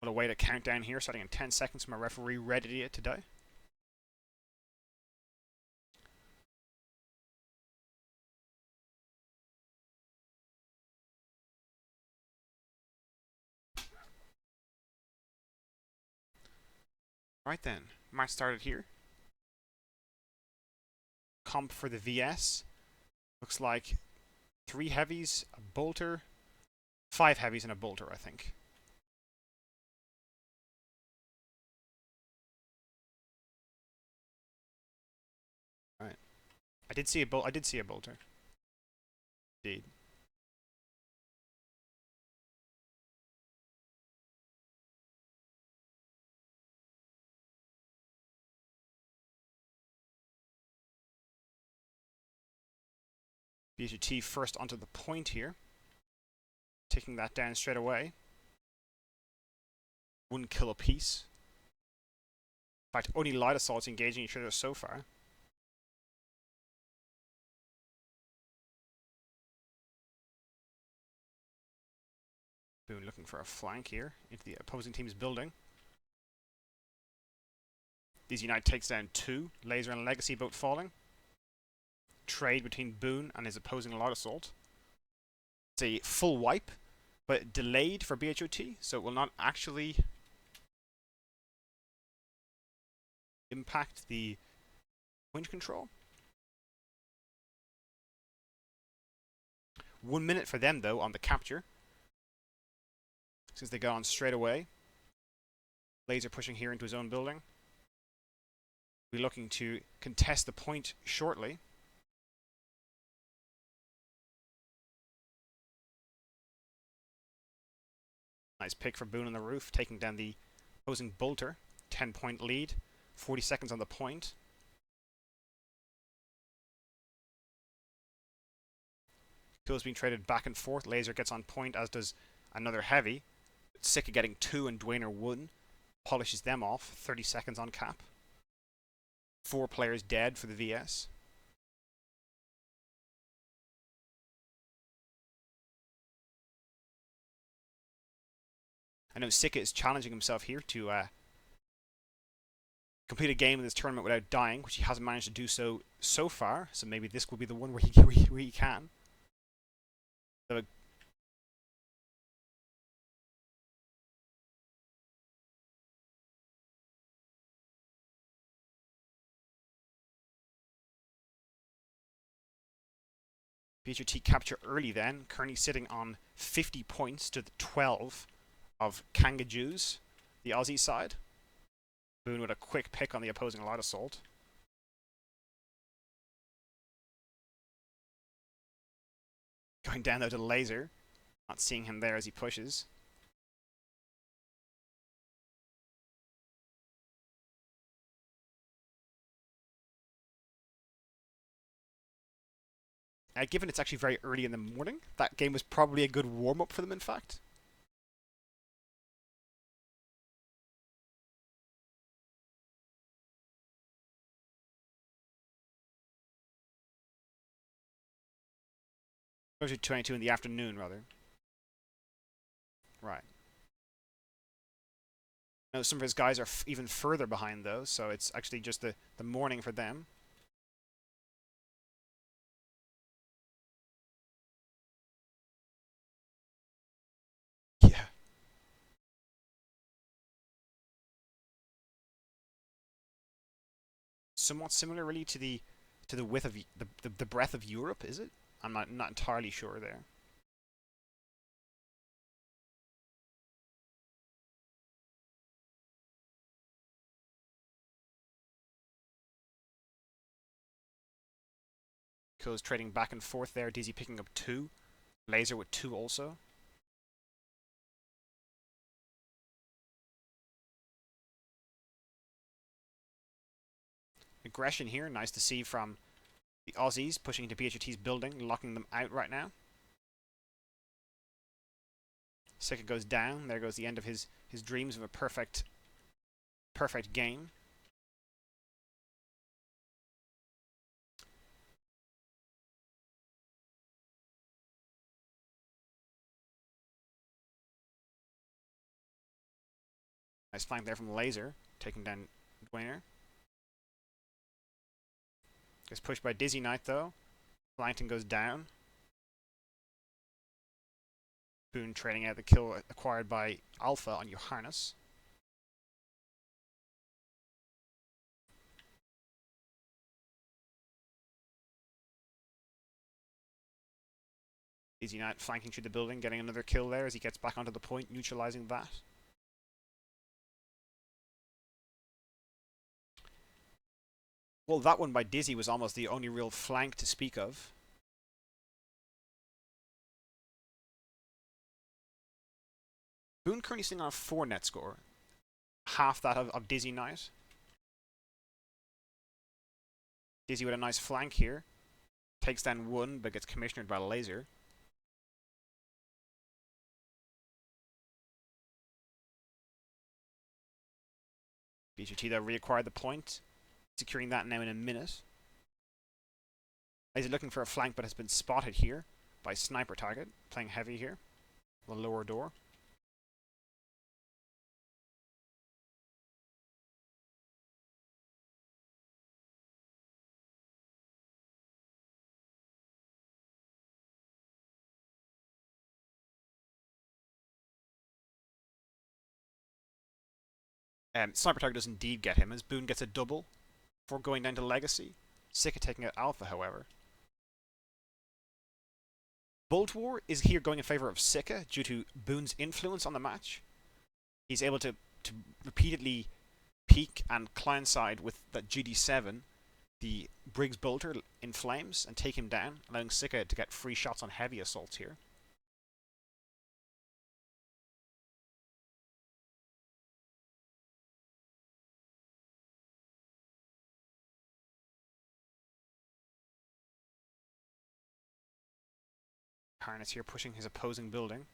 We'll await a countdown here, starting in 10 seconds from a referee ready to die. Right then, match started here. Comp for the VS. Looks like 3 heavies, a bolter, 5 heavies, and a bolter, I think. Right. I did see a bolter. Indeed. BHOT first onto the point here. Taking that down straight away. 1 kill apiece. In fact, only light assaults engaging each other so far. Boone looking for a flank here into the opposing team's building. These Unite takes down 2. Laser and Legacy both falling. Trade between Boone and his opposing light assault. It's a full wipe, but delayed for BHOT, so it will not actually impact the winch control. 1 minute for them, though, on the capture, since they got on straight away. Laser pushing here into his own building. We're looking to contest the point shortly. Nice pick for Boone on the roof, taking down the opposing bolter. 10-point lead. 40 seconds on the point. Kills being traded back and forth. Laser gets on point, as does another heavy. Sick of getting 2 and Dwayner 1. Polishes them off. 30 seconds on cap. 4 players dead for the VS. I know Sika is challenging himself here to complete a game in this tournament without dying, which he hasn't managed to do so far. So maybe this will be the one where he can. So BHOT capture early then. Kearney sitting on 50 points to the 12 of Kangaju's, the Aussie side. Boone with a quick pick on the opposing light assault. Going down though to Laser. Not seeing him there as he pushes. Given it's actually very early in the morning, that game was probably a good warm-up for them, in fact. Actually 22 in the afternoon, rather. Right. Now, some of his guys are even further behind, though, so it's actually just the morning for them. Yeah. Somewhat similar, really, to the width of the breadth of Europe, is it? I'm not entirely sure there. Co's trading back and forth there. DZ picking up 2. Laser with 2 also. Aggression here, nice to see from the Aussies, pushing into BHOT's building, locking them out right now. Sika goes down. There goes the end of his dreams of a perfect game. Nice flank there from Laser, taking down Dwayner. Gets pushed by Dizzy Knight though. Flankton goes down. Boone trading out the kill acquired by Alpha on Johannes. Dizzy Knight flanking through the building, getting another kill there as he gets back onto the point, neutralizing that. Well, that one by Dizzy was almost the only real flank to speak of. Boone currently sitting on a 4 net score. Half that of Dizzy Knight. Dizzy with a nice flank here. Takes down one, but gets commissionered by Laser. BHOT though reacquired the point. Securing that now in a minute. Laser looking for a flank, but has been spotted here by Sniper Target. Playing heavy here. The lower door. Sniper Target does indeed get him, as Boone gets a double before going down to Legacy. Sika taking out Alpha, however. Bolt War is here going in favor of Sika due to Boone's influence on the match. He's able to repeatedly peek and clientside with that GD7, the Briggs Bolter in flames, and take him down, allowing Sika to get free shots on heavy assaults here. Harness here pushing his opposing building.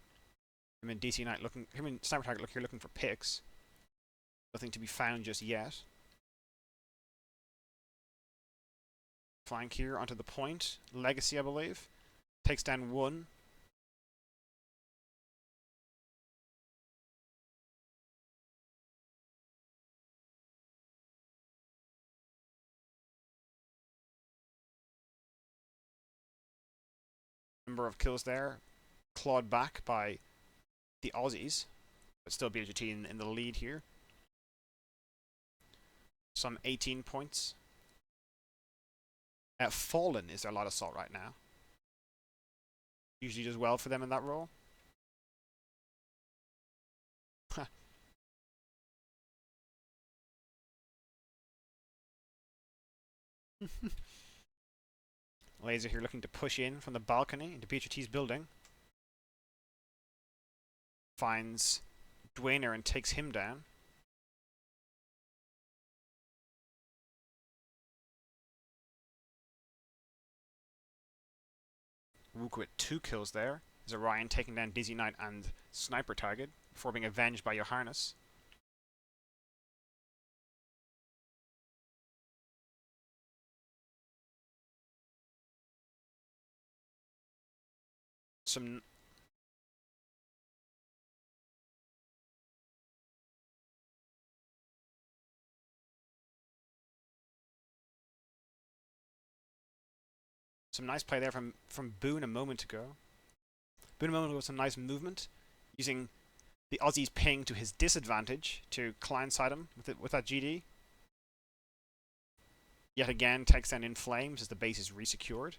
Him and DC Knight looking, him and Sniper Target looking for picks. Nothing to be found just yet. Flank here onto the point. Legacy, I believe. Takes down one. Number of kills there. Clawed back by the Aussies. But still BHOT in the lead here. Some 18 points. Fallen is their light assault right now. Usually does well for them in that role. Laser here looking to push in from the balcony into BHOT's building. Finds Dwayner and takes him down. Wook with 2 kills there. Is Orion taking down Dizzy Knight and Sniper Target before being avenged by Johannes. Some nice play there from Boone a moment ago. Boone a moment ago with some nice movement, using the Aussie's ping to his disadvantage to clientside him with that GD. Yet again, takes down in flames as the base is resecured.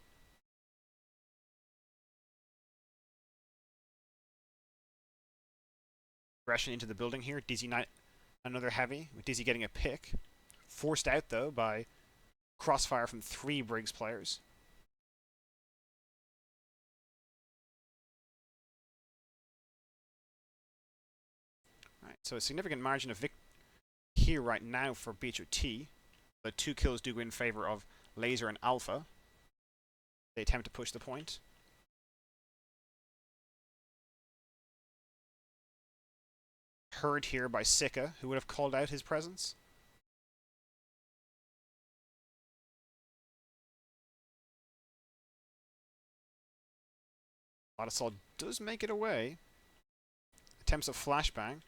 Aggression into the building here. Dizzy Knight, another heavy, with Dizzy getting a pick. Forced out, though, by crossfire from 3 Briggs players. Right, so a significant margin of victory here right now for BHOT. The 2 kills do go in favor of Laser and Alpha. They attempt to push the point. Heard here by Sika, who would have called out his presence. Assault does make it away. Attempts a flashbang.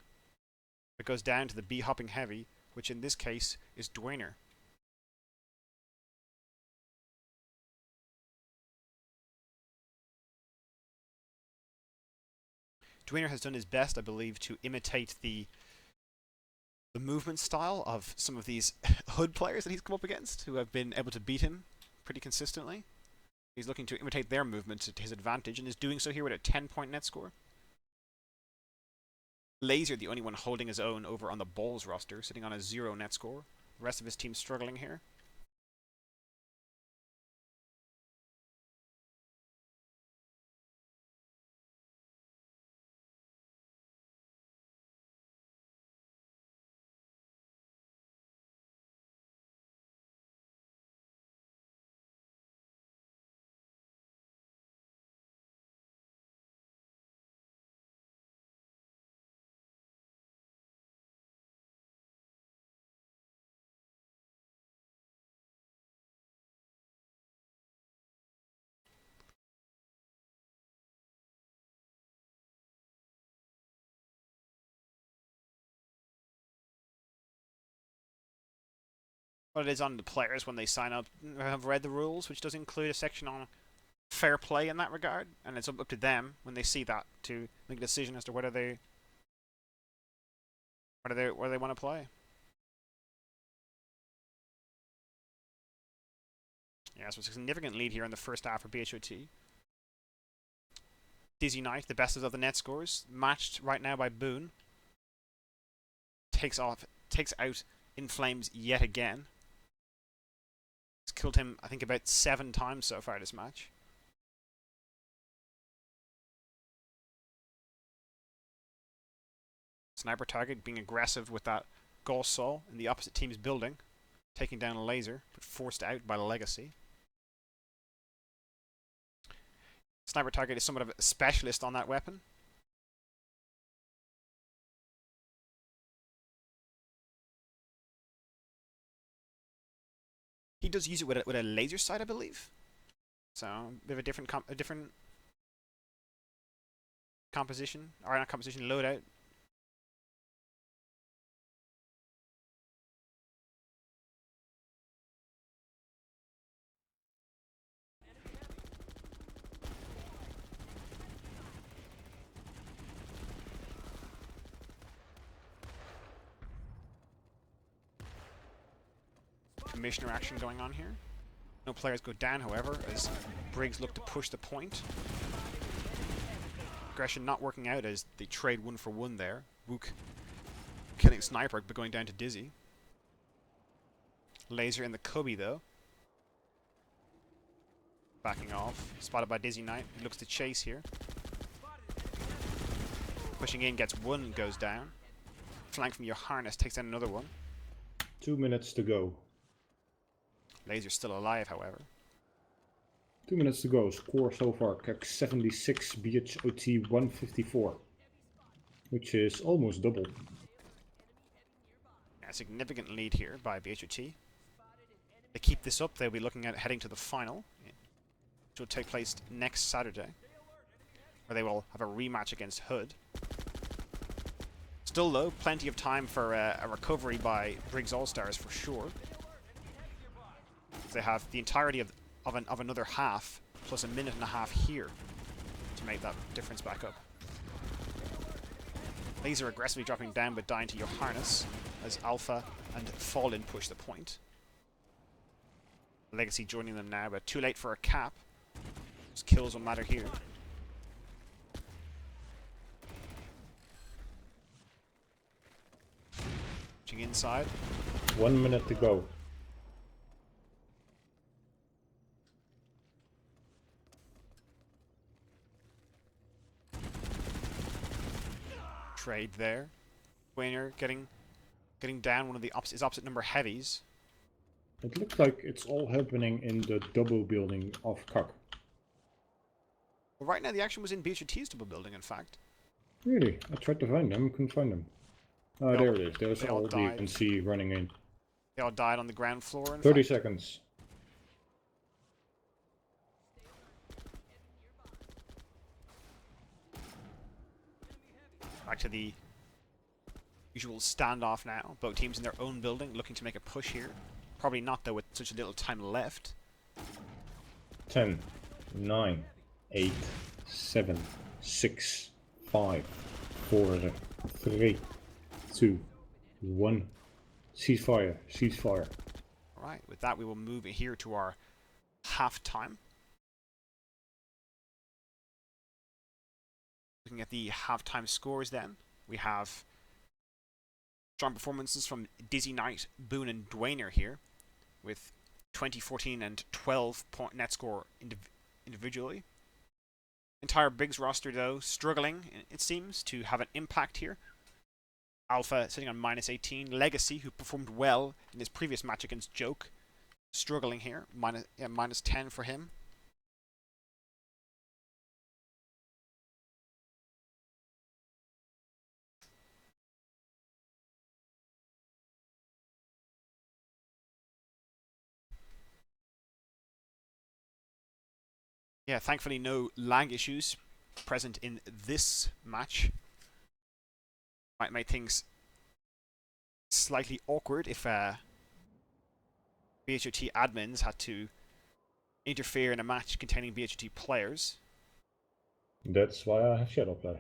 It goes down to the B hopping heavy, which in this case is Dwayner. Dwayner has done his best, I believe, to imitate the movement style of some of these hood players that he's come up against, who have been able to beat him pretty consistently. He's looking to imitate their movements to his advantage, and is doing so here with a 10-point net score. Laser, the only one holding his own over on the BALS roster, sitting on a 0 net score. The rest of his team struggling here. What it is on the players when they sign up have read the rules, which does include a section on fair play in that regard, and it's up to them when they see that to make a decision as to whether they want to play. Yeah, so it's a significant lead here in the first half for BHOT. Dizzy Knight, the best of the net scores, matched right now by Boone. Takes out In Flames yet again. He's killed him, I think, about 7 times so far this match. Sniper target being aggressive with that Gauss Saw in the opposite team's building, taking down a laser, but forced out by Legacy. Sniper target is somewhat of a specialist on that weapon. He does use it with a laser sight, I believe. So a bit of a different composition, or not composition, loadout. Commissioner action going on here. No players go down, however, as Briggs look to push the point. Aggression not working out as they trade 1 for 1 there. Wook killing Sniper, but going down to Dizzy. Laser in the cubby, though. Backing off. Spotted by Dizzy Knight. He looks to chase here. Pushing in, gets 1, goes down. Flank from your harness, takes down another one. 2 minutes to go. Laser's still alive, however. 2 minutes to go. Score so far, Kek 76, BHOT 154. Which is almost double. A significant lead here by BHOT. They keep this up, they'll be looking at heading to the final, which will take place next Saturday, where they will have a rematch against Hood. Still though, plenty of time for a recovery by Briggs All-Stars for sure. They have the entirety of another half, plus a minute and a half here to make that difference back up. Laser aggressively dropping down but dying to your harness as Alpha and Fallen push the point. Legacy joining them now, but too late for a cap. Those kills will matter here. Pushing inside. 1 minute to go. Trade there. Wayner getting down one of his opposite number heavies. It looks like it's all happening in the double building of Kak. Well, right now the action was in BHOT's double building, in fact. Really? I tried to find them, couldn't find them. Oh, there it is. There's all you can see running in. They all died on the ground floor, in 30 fact. seconds. Back to the Usual standoff now. Both teams in their own building looking to make a push here. Probably not though with such a little time left. 10, 9, 8, 7, 6, 5, 4, 3, 2, 1. Ceasefire, ceasefire. Alright, with that we will move here to our half-time. Looking at the half-time scores then, we have strong performances from Dizzy Knight, Boone and Dwayner here, with 20, 14 and 12 point net score individually. Entire Bigs roster though struggling, it seems, to have an impact here. Alpha sitting on minus 18. Legacy, who performed well in his previous match against Joke, struggling here. Minus 10 for him. Yeah, thankfully no lag issues present in this match. Might make things slightly awkward if BHOT admins had to interfere in a match containing BHOT players. That's why I have Shadowplay.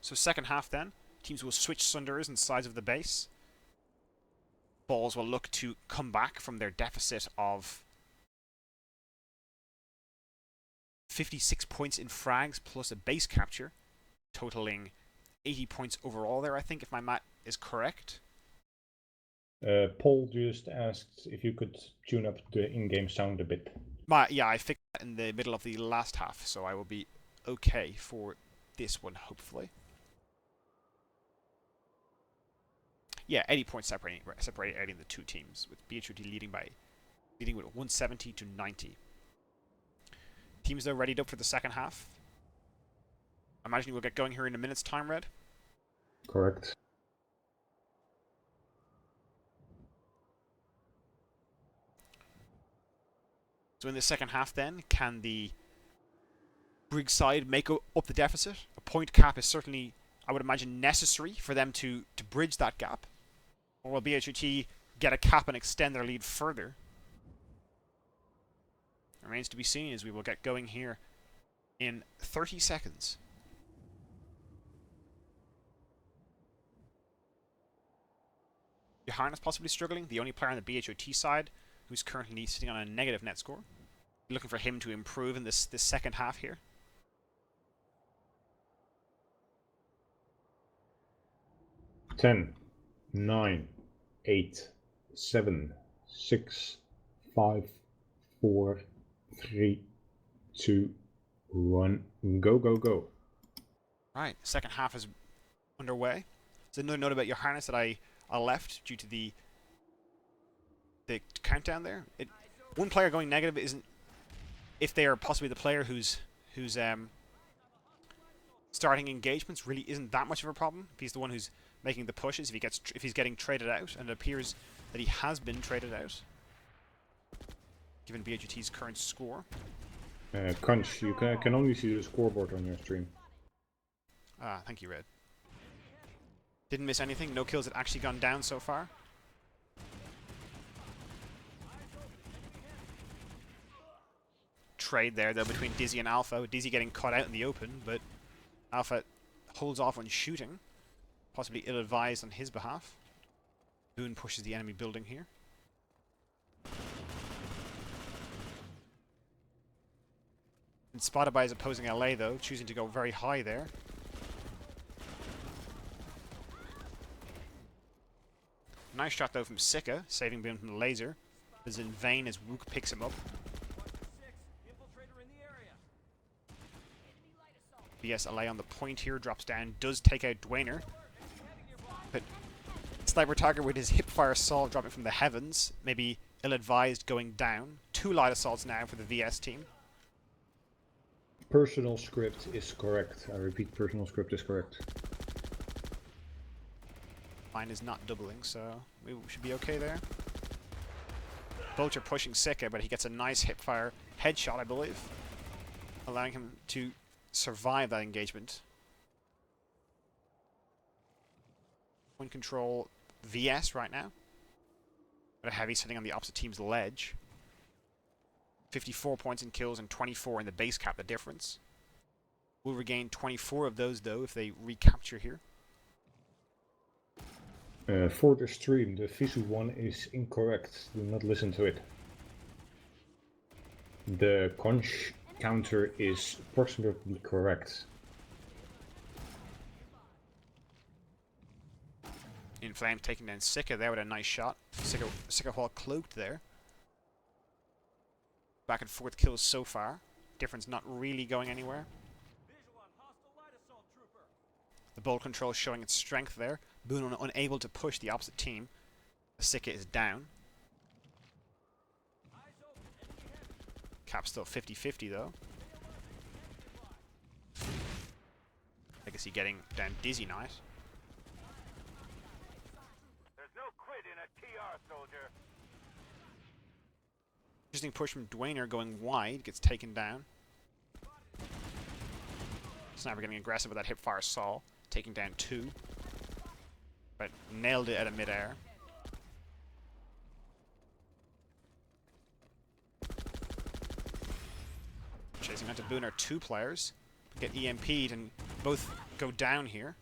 So second half then, teams will switch sunders and sides of the base. BALS will look to come back from their deficit of 56 points in frags plus a base capture, totaling 80 points overall there, I think, if my math is correct. Paul just asked if you could tune up the in-game sound a bit. Yeah, I fixed that in the middle of the last half, so I will be okay for this one, hopefully. Yeah, 80 points separating the two teams, with BHOT leading with 170 to 90. Teams though readied up for the second half. I imagine we'll get going here in a minute's time, Red. Correct. So in the second half then, can the Briggs side make up the deficit? A point cap is certainly, I would imagine, necessary for them to bridge that gap. Or will BHOT get a cap and extend their lead further? Remains to be seen as we will get going here in 30 seconds. Johannes possibly struggling, the only player on the BHOT side who's currently sitting on a negative net score. Looking for him to improve in this second half here. Ten, 9, 8, 7, 6, 5, 4, 3, 2, 1. Go, go, go. Right, second half is underway. There's another note about Johannes that I left due to the countdown there. One player going negative isn't, if they are possibly the player who's starting engagements, really isn't that much of a problem. If he's the one who's making the pushes, if he's getting traded out, and it appears that he has been traded out, given BHOT's current score. Crunch, you can only see the scoreboard on your stream. Ah, thank you, Red. Didn't miss anything. No kills had actually gone down so far. Trade there, though, between Dizzy and Alpha. Dizzy getting caught out in the open, but Alpha holds off on shooting. Possibly ill-advised on his behalf. Boone pushes the enemy building here. And spotted by his opposing LA, though, choosing to go very high there. Nice shot, though, from Sika, saving Boone from the laser. It is in vain as Wook picks him up. BSLA on the point here, drops down, does take out Dwayner. But Sniper Tiger with his hipfire assault dropping from the heavens, maybe ill-advised going down. 2 light assaults now for the VS team. Personal script is correct. I repeat, personal script is correct. Mine is not doubling, so we should be okay there. Bolter pushing Sika, but he gets a nice hipfire headshot, I believe, allowing him to survive that engagement. Point control VS right now. But a heavy sitting on the opposite team's ledge. 54 points in kills and 24 in the base cap, the difference. Will regain 24 of those, though, if they recapture here. For the stream, the Visu one is incorrect. Do not listen to it. The conch counter is approximately correct. In Flames taking down Sika there with a nice shot. Sika while cloaked there. Back and forth kills so far. Difference not really going anywhere. The bolt control showing its strength there. Boone unable to push the opposite team. Sika is down. Cap still 50-50 though. Legacy getting down Dizzy Knight. There's no quit in a TR, soldier. Interesting push from Dwayner going wide. Gets taken down. Sniper getting aggressive with that hipfire Saul. Taking down 2. But nailed it out of midair. Chasing onto Boone are 2 players. Get EMP'd and both go down here.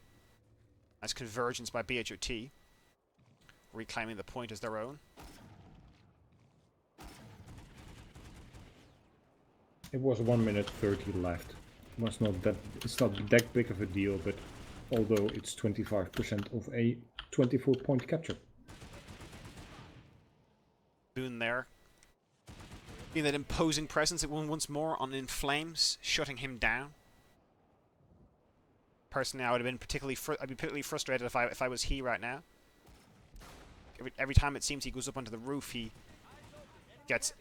That's convergence by BHOT. Reclaiming the point as their own. It was 1 minute 30 left. It's not that big of a deal, but although it's 25% of a 24-point capture. Boone there. Being that imposing presence, it won once more on In Flames, shutting him down. Personally, I'd be particularly frustrated if I was he right now. Every time it seems he goes up onto the roof, he gets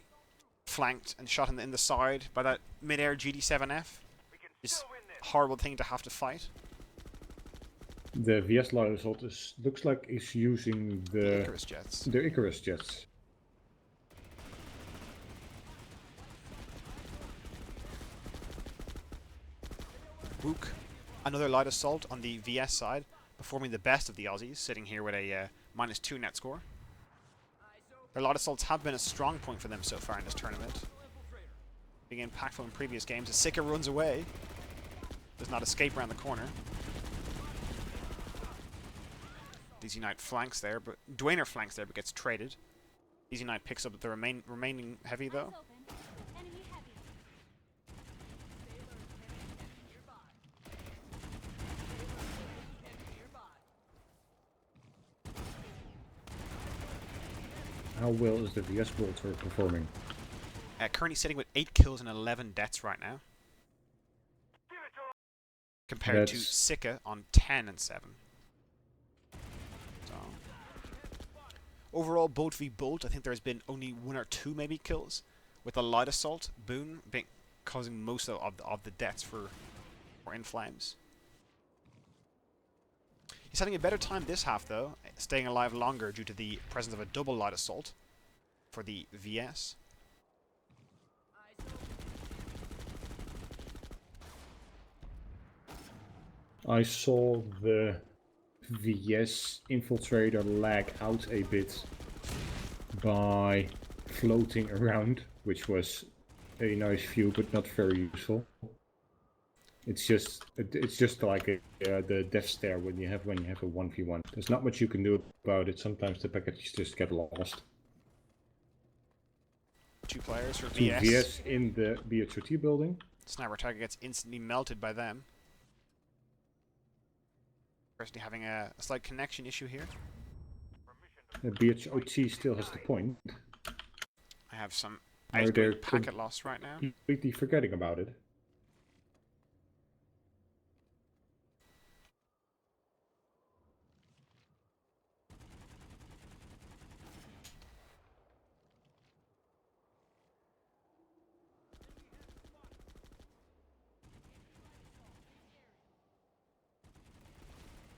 flanked and shot in the side by that mid-air GD7F. It's a horrible thing to have to fight. The VS Light Assault looks like it's using the Icarus jets. The Icarus jets. Book, another light assault on the VS side, performing the best of the Aussies, sitting here with a -2 net score. Their light assaults have been a strong point for them so far in this tournament. Being impactful in previous games, as Sika runs away, does not escape around the corner. Dizzy Knight flanks there, but Dwayner flanks there, but gets traded. Dizzy Knight picks up the remaining heavy though. How well is the VS Bolter performing? Currently sitting with 8 kills and 11 deaths right now. Compared to Sika on 10 and 7. So, overall, Bolt v Bolt, I think there's been only 1 or 2 maybe kills. With the light assault, Boone causing most of the deaths for In Flames. He's having a better time this half though, staying alive longer due to the presence of a double light assault for the VS. I saw the VS infiltrator lag out a bit by floating around, which was a nice view but not very useful. It's just like the death stare when you have a 1v1. There's not much you can do about it. Sometimes the packages just get lost. 2 players for Two VS. VS in the BHOT building. Sniper target gets instantly melted by them. Personally having a slight connection issue here. The BHOT still has the point. I have some They're outgoing packet loss right now. completely forgetting about it.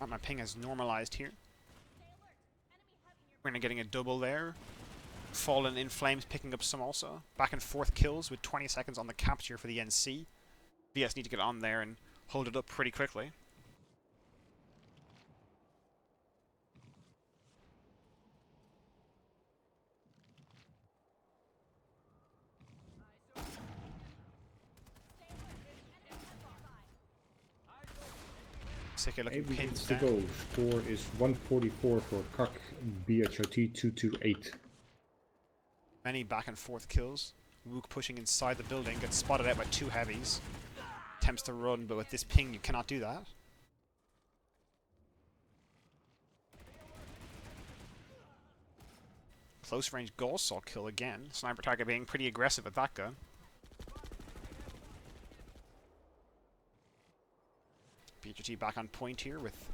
My ping has normalized here. We're gonna getting a double there. Fallen in Flames picking up some also. Back and forth kills with 20 seconds on the capture for the NC. VS need to get on there and hold it up pretty quickly. Sika looking 8 pinned minutes to down. go. Score is 144 for CAC, BHOT 228. Many back and forth kills. Wook pushing inside the building, gets spotted out by 2 heavies. Attempts to run, but with this ping you cannot do that. Close range ghost saw kill again. Sniper target being pretty aggressive at that gun. BHT back on point here with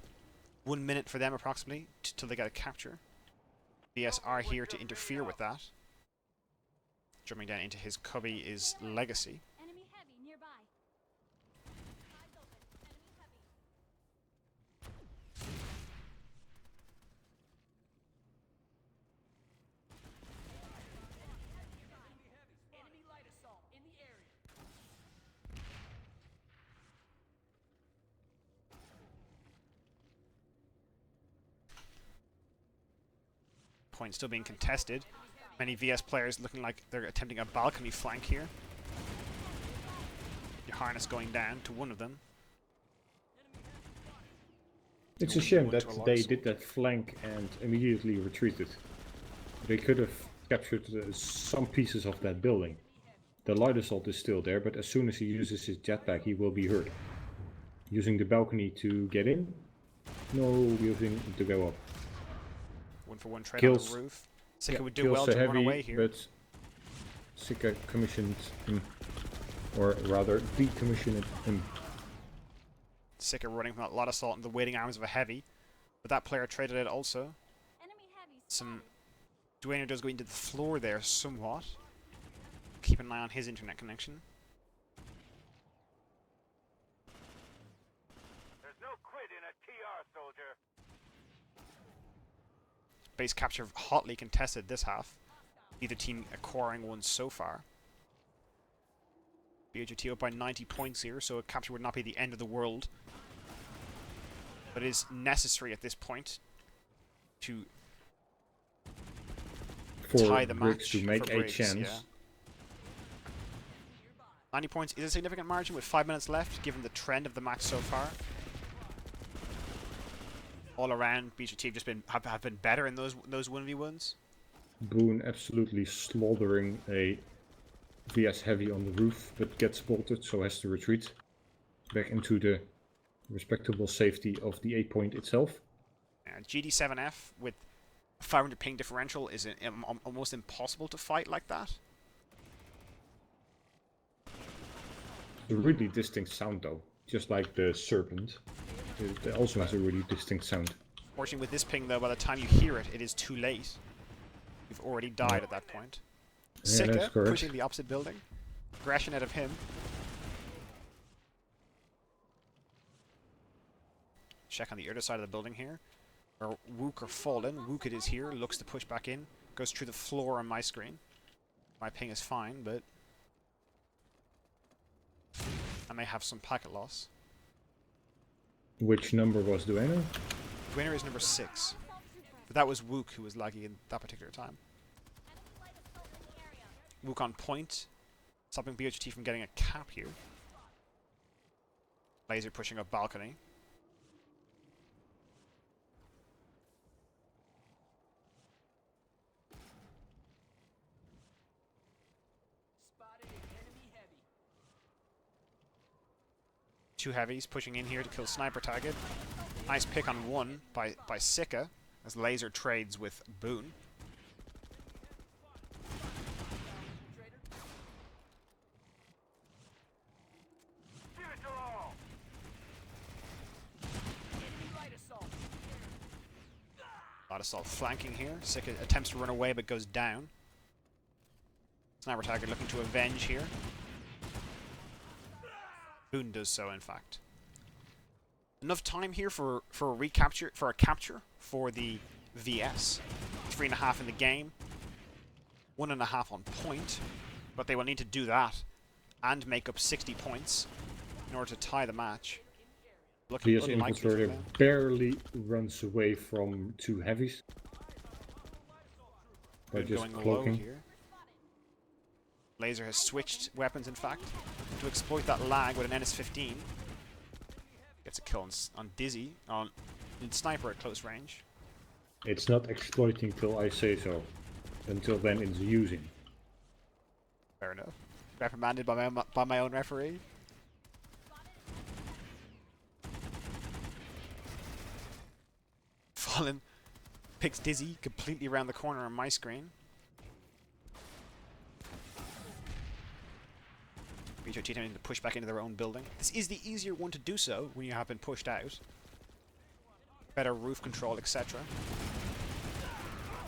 1 minute for them approximately till they get a capture. BS are here to interfere with that. Jumping down into his cubby is Legacy. Enemy heavy nearby. Eyes open. Enemy heavy. Enemy light assault in the area. Point still being contested. Many VS players looking like they're attempting a balcony flank here. Your harness going down to one of them. It's a shame that they did that flank and immediately retreated. They could have captured some pieces of that building. The light assault is still there, but as soon as he uses his jetpack, he will be hurt. Using the balcony to get in, no using to go up. 1-for-1 trade Kills. on the roof. Sika would do Kills well the to run heavy, away here. but Sika commissioned him, or rather decommissioned him. Sika running from that lot assault in the waiting arms of a heavy. But that player traded it also. Enemy heavy. Some Dwayne does go into the floor there somewhat. Keep an eye on his internet connection. There's no quit in a TR, soldier. Base capture hotly contested this half. Either team acquiring one so far. BHT up by 90 points here, so a capture would not be the end of the world. But it is necessary at this point to tie the match to make for a Briggs, chance. yeah. 90 points is a significant margin with 5 minutes left, given the trend of the match so far. All around, BHT have been better in those 1v1s. Boone absolutely slaughtering a VS heavy on the roof, but gets bolted, so has to retreat back into the respectable safety of the 8 point itself. GD7F with 500 ping differential is almost impossible to fight like that. A really distinct sound though, just like the Serpent. It also has a really distinct sound. Fortunately with this ping though, by the time you hear it, it is too late. You've already died at that point. Yeah, Sika that's correct. pushing the opposite building. Aggression out of him. Check on the other side of the building here. Where Wook or Fallen. Wook it is here, looks to push back in. Goes through the floor on my screen. My ping is fine, but I may have some packet loss. Which number was Dueno? Winner is number 6. But that was Wook who was laggy in that particular time. Enemy light assault in the area. Wook on point. Stopping BHT from getting a cap here. Laser pushing up balcony. Spotted an enemy heavy. 2 heavies pushing in here to kill sniper target. Nice pick on one by Sika as Laser trades with Boone. Give it your all. Enemy light assault. Lot of assault flanking here. Sika attempts to run away but goes down. Sniper target looking to avenge here. Boone does so, in fact. Enough time here for a capture for the VS. 3.5 in the game. 1.5 on point, but they will need to do that and make up 60 points in order to tie the match. Looking VS unlikely for Infiltrator them. barely runs away from 2 heavies. By Boone just going low cloaking. here. Laser has switched weapons, in fact, to exploit that lag with an NS-15. Gets a kill on Dizzy, on Sniper at close range. It's not exploiting till I say so. Until then it's using. Fair enough. Reprimanded by my own referee. Fallen picks Dizzy completely around the corner on my screen. BHOT tending to push back into their own building. This is the easier one to do so when you have been pushed out. Better roof control, etc.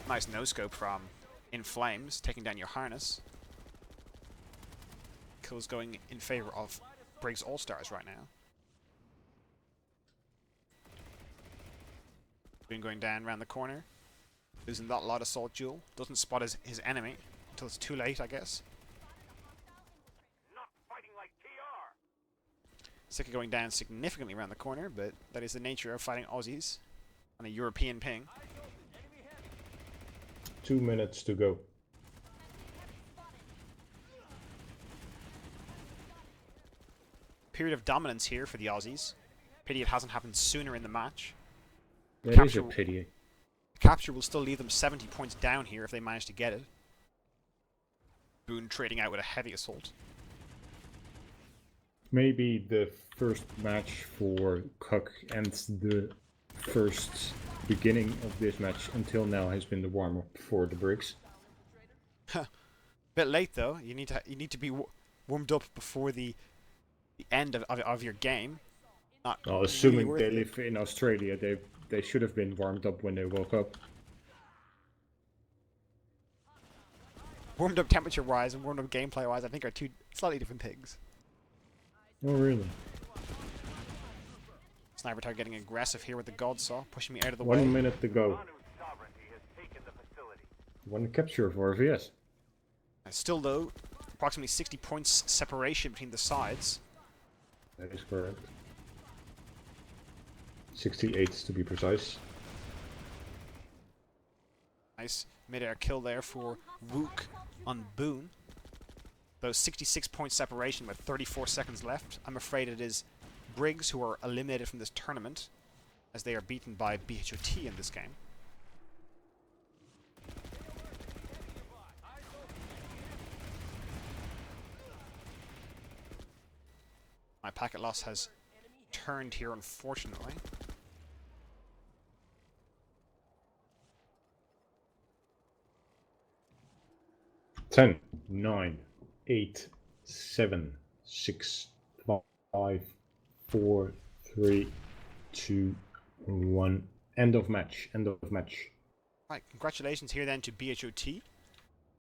Nice no-scope from In Flames, taking down your harness. Kills going in favor of Briggs All-Stars right now. Boone going down around the corner. Losing that lot assault duel. Doesn't spot his enemy until it's too late, I guess. Not fighting like TR. Sika going down significantly around the corner, but that is the nature of fighting Aussies on a European ping. 2 minutes to go. Period of dominance here for the Aussies. Pity it hasn't happened sooner in the match. That is a pity. Capture will still leave them 70 points down here if they manage to get it. Boone trading out with a heavy assault. Maybe the first match for Cuck and the first beginning of this match until now has been the warm-up for the Briggs. Bit late though. You need to be warmed up before the end of your game. Not Well, assuming really they worth it. live in Australia, they should have been warmed up when they woke up. Warmed up temperature wise and warmed up gameplay wise, I think, are two slightly different things. Oh, really? Sniper Tag getting aggressive here with the Godsaw, pushing me out of the 1 way. minute to go. Vanu's sovereignty has taken the facility. 1 capture for VS. Still though, approximately 60 points separation between the sides. That is correct. 68 to be precise. Nice mid-air kill there for Wook on Boone. Those 66 point separation with 34 seconds left. I'm afraid it is Briggs who are eliminated from this tournament as they are beaten by BHOT in this game. My packet loss has turned here, unfortunately. Ten, 9, 8, 7, 6, 5, 4, 3, 2, 1. End of match. End of match. Right, congratulations here then to BHOT,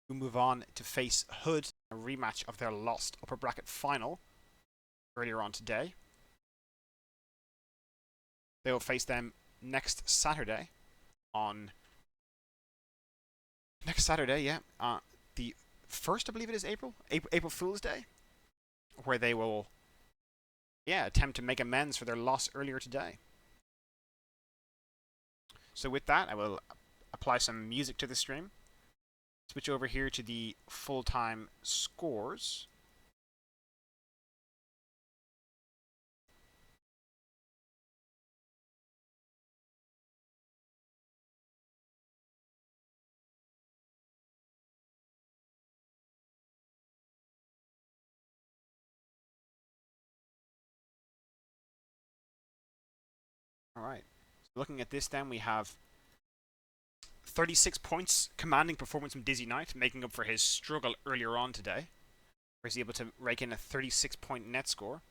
who move on to face Hood, a rematch of their lost upper bracket final earlier on today. They will face them next Saturday the 1st, I believe it is April Fool's Day, where they will, attempt to make amends for their loss earlier today. So with that, I will apply some music to the stream. Switch over here to the full-time scores. Alright, looking at this then, we have 36 points, commanding performance from Dizzy Knight, making up for his struggle earlier on today, where he's able to rake in a 36 point net score.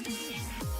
Moving.